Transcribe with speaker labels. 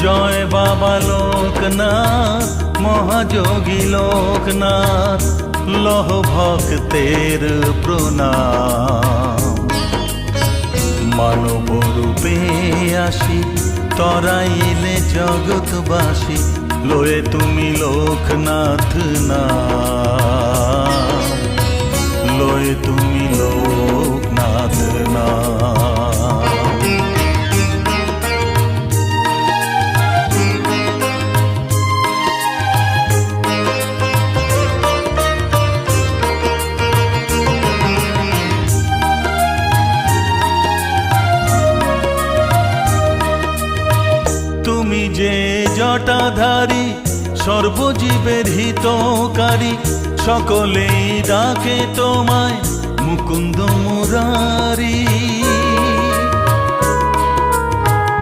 Speaker 1: জয় বাবা লোকনাথ, মহাযোগী লোকনাথ, লহ ভক্তের প্রণাম। মানব রূপে আসি তরাইলে জগৎবাসী, লয়ে তুমি লোকনাথ নাম, লয়ে তুমি লোকনাথ নাম। তুমি যে জটাধারী, সর্বজীবের হিতকারী, সকলেই ডাকে তোমায় মুকুন্দ মুরারি।